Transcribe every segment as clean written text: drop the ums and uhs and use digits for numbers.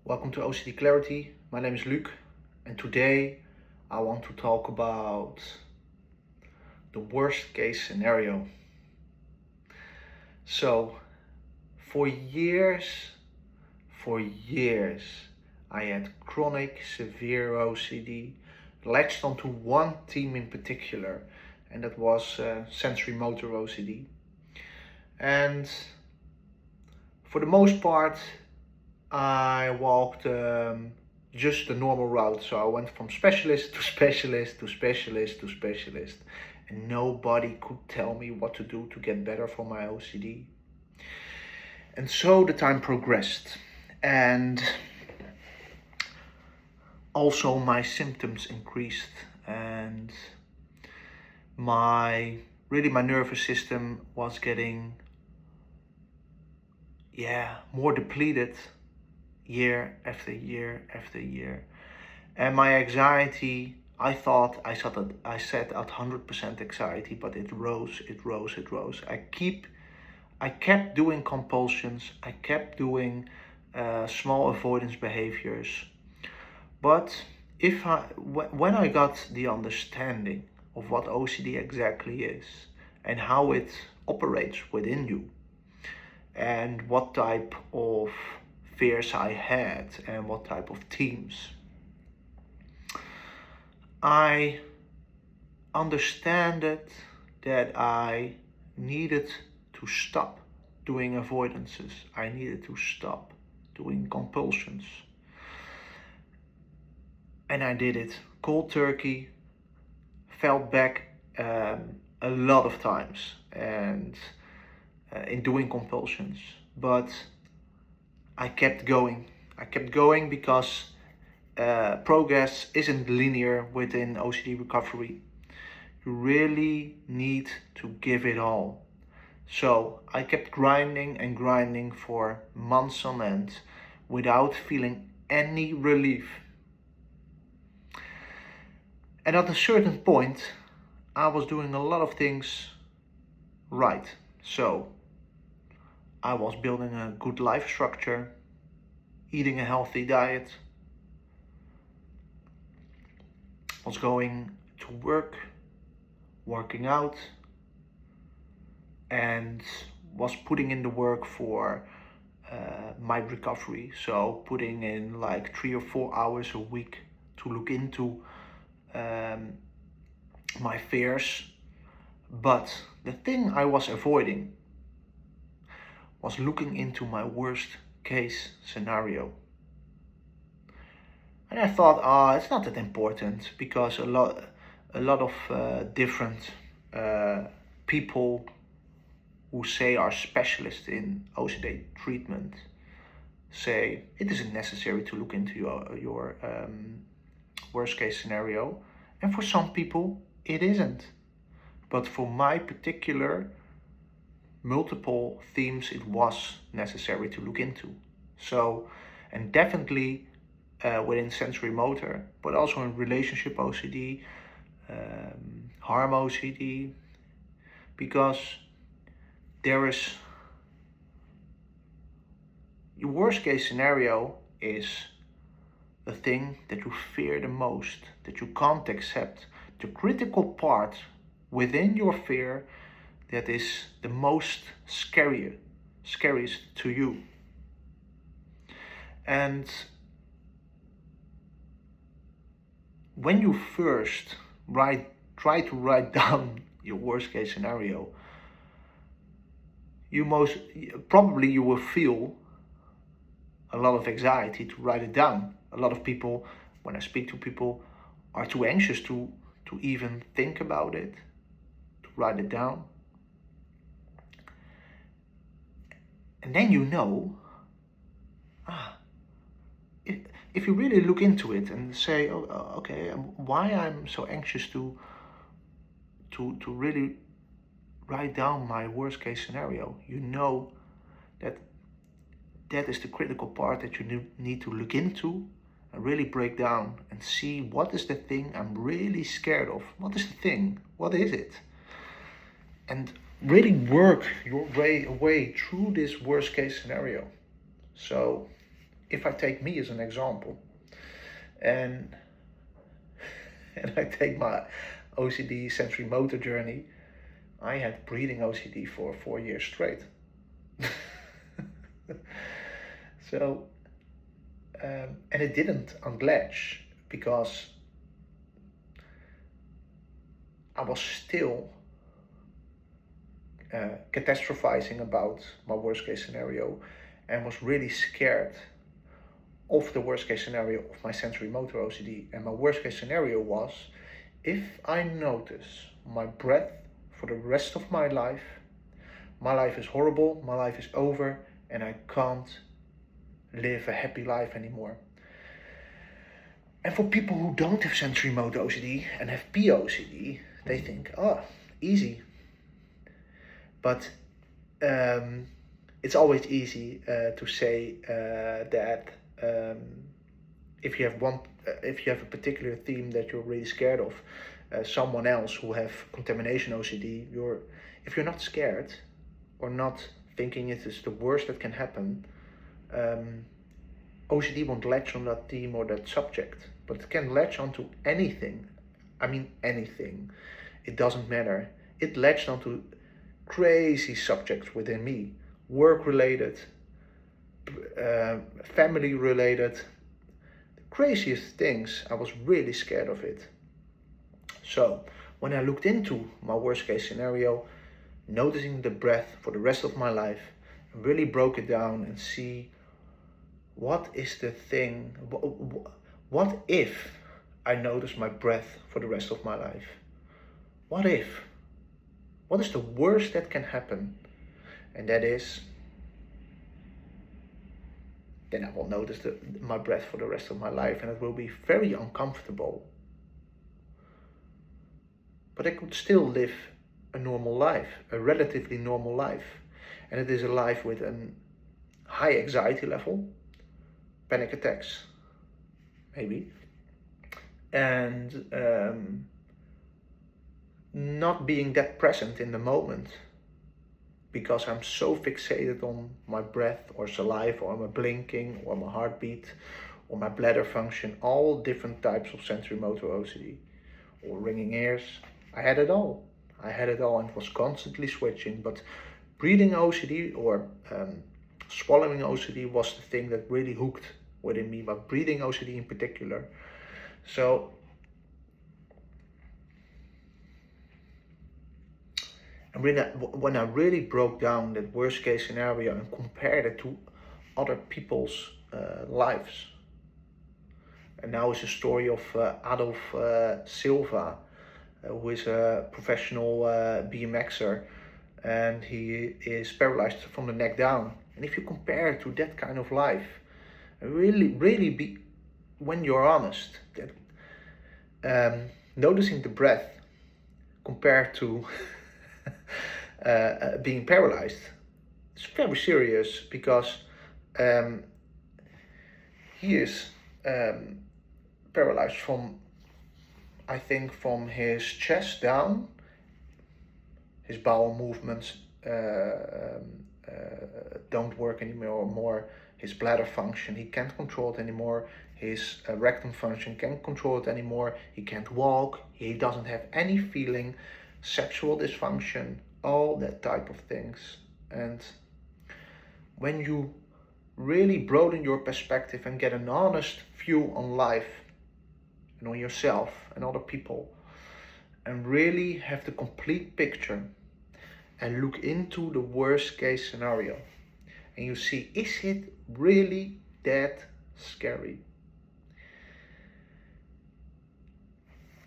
Welcome to OCD Clarity. My name is Luc, and today I want to talk about the worst case scenario. So, for years, I had chronic severe OCD, latched onto one theme in particular, and that was Sensorimotor OCD. And for the most part, I walked just the normal route. So I went from specialist to specialist to specialist to specialist, and nobody could tell me what to do to get better for my OCD. And so the time progressed, and also my symptoms increased, and my nervous system was getting more depleted year after year after year. And my anxiety, I thought I set at 100% anxiety, but it rose. I kept doing compulsions. I kept doing small avoidance behaviors. But when I got the understanding of what OCD exactly is and how it operates within you, and what type of fears I had and what type of themes, I understood that I needed to stop doing avoidances. I needed to stop doing compulsions. And I did it cold turkey, fell back a lot of times and in doing compulsions. But I kept going. Because progress isn't linear within OCD recovery. You really need to give it all. So I kept grinding for months on end without feeling any relief. And at a certain point, I was doing a lot of things right. So I was building a good life structure, eating a healthy diet, was going to work, working out, and was putting in the work for my recovery. So putting in like 3 or 4 hours a week to look into my fears. But the thing I was avoiding was looking into my worst case scenario. And I thought, it's not that important, because a lot of different people who say are specialists in OCD treatment say it isn't necessary to look into your worst case scenario. And for some people, it isn't. But for my particular multiple themes, it was necessary to look into. So, and definitely within sensorimotor, but also in relationship OCD, harm OCD, because there is, your worst case scenario is the thing that you fear the most, that you can't accept, the critical part within your fear that is the most scariest to you. And when you first try to write down your worst case scenario, you will feel a lot of anxiety to write it down. A lot of people, when I speak to people, are too anxious to even think about it, to write it down. And then if you really look into it and say, okay, why I'm so anxious to really write down my worst case scenario, that is the critical part that you need to look into and really break down and see what is the thing I'm really scared of. What is the thing? What is it? And really work your way through this worst case scenario. So if I take me as an example, and I take my OCD sensorimotor journey, I had breathing OCD for 4 years straight. So, and it didn't unlatch because I was still catastrophizing about my worst case scenario and was really scared of the worst case scenario of my sensorimotor OCD. And my worst case scenario was, if I notice my breath for the rest of my life is horrible, my life is over, and I can't live a happy life anymore. And for people who don't have sensorimotor OCD and have POCD, they think, oh, easy. But it's always easy to say that if you have a particular theme that you're really scared of, someone else who have contamination OCD, if you're not scared or not thinking it is the worst that can happen, OCD won't latch on that theme or that subject, but it can latch onto anything. I mean anything. It doesn't matter. It latched onto crazy subjects within me, work-related, family-related, the craziest things. I was really scared of it. So when I looked into my worst-case scenario, noticing the breath for the rest of my life, I really broke it down and see what is the thing, what if I notice my breath for the rest of my life? What if? What is the worst that can happen? And that is, then I will notice my breath for the rest of my life, and it will be very uncomfortable. But I could still live a normal life, a relatively normal life. And it is a life with a high anxiety level, panic attacks, maybe, and not being that present in the moment because I'm so fixated on my breath or saliva or my blinking or my heartbeat or my bladder function, all different types of sensorimotor OCD, or ringing ears. I had it all and was constantly switching. But breathing OCD or swallowing OCD was the thing that really hooked within me, but breathing OCD in particular. So and when I really broke down that worst case scenario and compared it to other people's lives, and now it's a story of Adolf Silva, who is a professional BMXer, and he is paralyzed from the neck down. And if you compare it to that kind of life, really when you're honest, that noticing the breath compared to being paralyzed, it's very serious, because he is paralyzed from, I think, from his chest down. His bowel movements don't work anymore. His bladder function, he can't control it anymore. His rectum function can't control it anymore. He can't walk. He doesn't have any feeling, sexual dysfunction, all that type of things. And when you really broaden your perspective and get an honest view on life and on yourself and other people, and really have the complete picture and look into the worst case scenario, and you see, is it really that scary?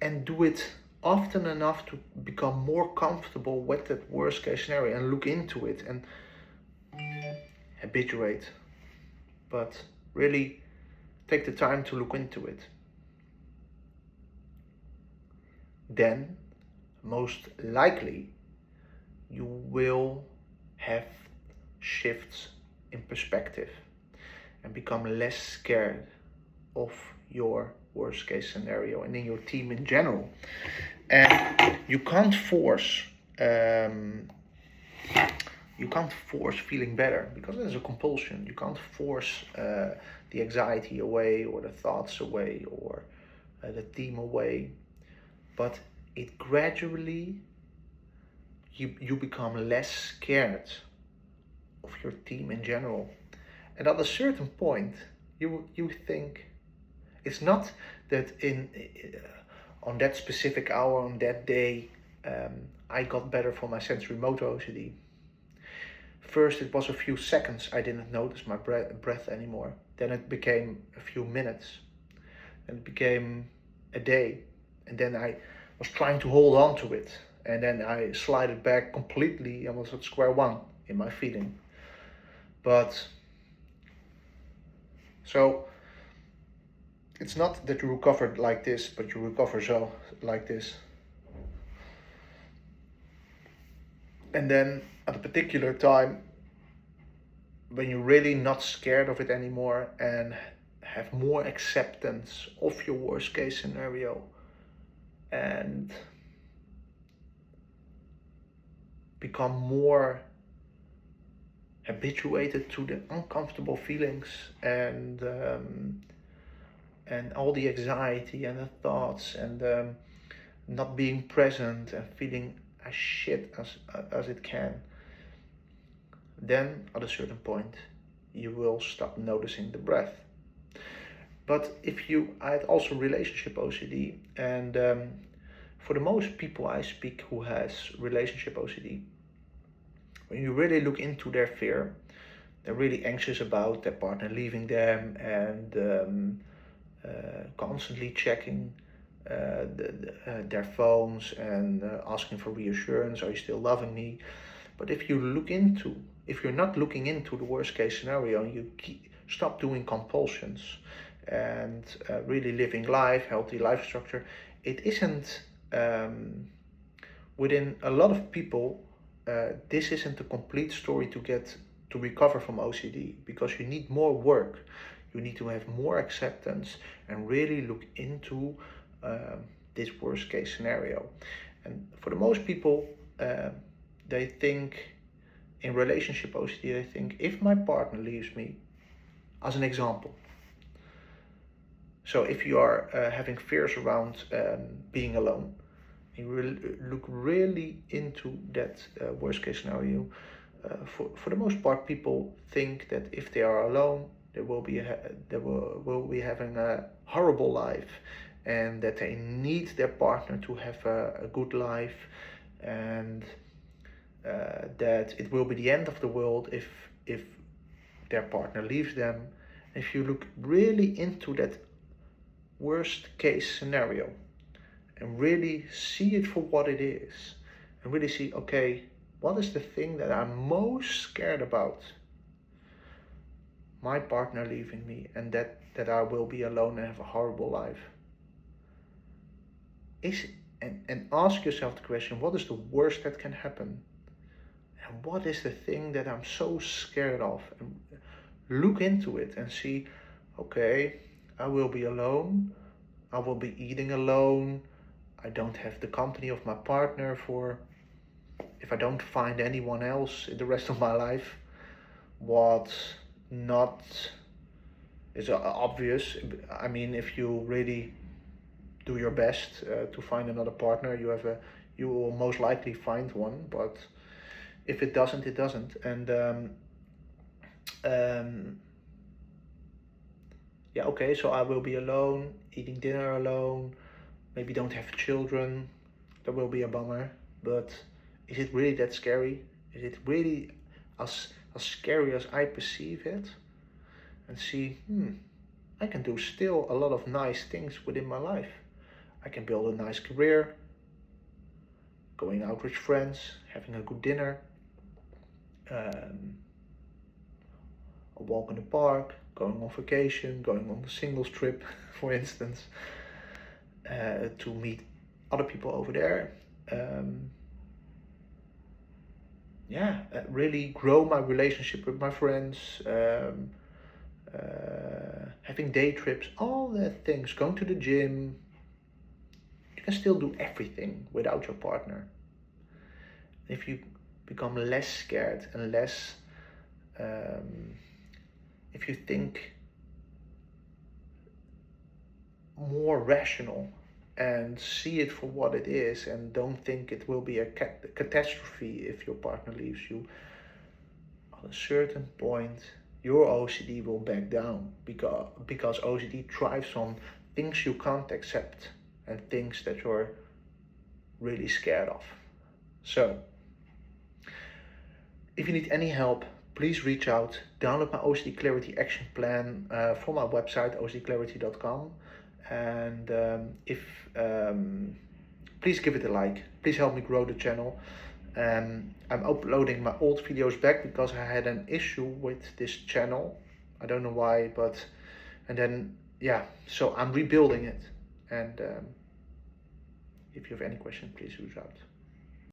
And do it often enough to become more comfortable with that worst case scenario and look into it and habituate, but really take the time to look into it. Then most likely you will have shifts in perspective and become less scared of your worst case scenario and in your team in general. And you can't force feeling better, because it is a compulsion. You can't force the anxiety away or the thoughts away or the theme away, but it gradually, you become less scared of your team in general. And at a certain point, you think, it's not that on that specific hour, on that day, I got better for my Sensorimotor OCD. First it was a few seconds I didn't notice my breath anymore. Then it became a few minutes. And it became a day. And then I was trying to hold on to it. And then I slided back completely and was at square one in my feeling. But so it's not that you recovered like this, but you recover so like this. And then at a particular time, when you're really not scared of it anymore and have more acceptance of your worst case scenario and become more habituated to the uncomfortable feelings and all the anxiety and the thoughts and not being present and feeling as shit as it can, then at a certain point you will stop noticing the breath. But if I had also relationship OCD, and for the most people I speak who has relationship OCD, when you really look into their fear, they're really anxious about their partner leaving them and constantly checking their phones and asking for reassurance, are you still loving me? But if you're not looking into the worst case scenario, and you stop doing compulsions and really living life, healthy life structure, it isn't, within a lot of people, this isn't a complete story to recover from OCD, because you need more work. You need to have more acceptance and really look into this worst case scenario. And for the most people, they think in relationship OCD, they think, if my partner leaves me, as an example. So if you are having fears around being alone, you will look really into that worst case scenario. For the most part, people think that if they are alone, they will be having a horrible life, and that they need their partner to have a good life, and that it will be the end of the world if their partner leaves them. If you look really into that worst case scenario and really see it for what it is, and really see, okay, what is the thing that I'm most scared about? My partner leaving me, and that I will be alone and have a horrible life. And ask yourself the question, what is the worst that can happen? And what is the thing that I'm so scared of? And look into it and see, okay, I will be alone. I will be eating alone. I don't have the company of my partner if I don't find anyone else in the rest of my life. What not is obvious. I mean, if you really do your best to find another partner, you will most likely find one. But if it doesn't, it doesn't. And yeah, okay, so I will be alone, eating dinner alone, maybe don't have children. That will be a bummer. But is it really that scary? Is it really as scary as I perceive it? And see, I can do still a lot of nice things within my life. I can build a nice career, going out with friends, having a good dinner, a walk in the park, going on vacation, going on a singles trip, for instance, to meet other people over there. Really grow my relationship with my friends, having day trips, all the things, going to the gym. You can still do everything without your partner. If you become less scared and less, if you think more rational and see it for what it is, and don't think it will be a catastrophe if your partner leaves you. At a certain point, your OCD will back down, because OCD thrives on things you can't accept and things that you're really scared of. So, if you need any help, please reach out. Download my OCD Clarity action plan from my website, ocdclarity.com. And please give it a like. Please help me grow the channel. I'm uploading my old videos back because I had an issue with this channel. I don't know why, so I'm rebuilding it. And if you have any questions, please reach out.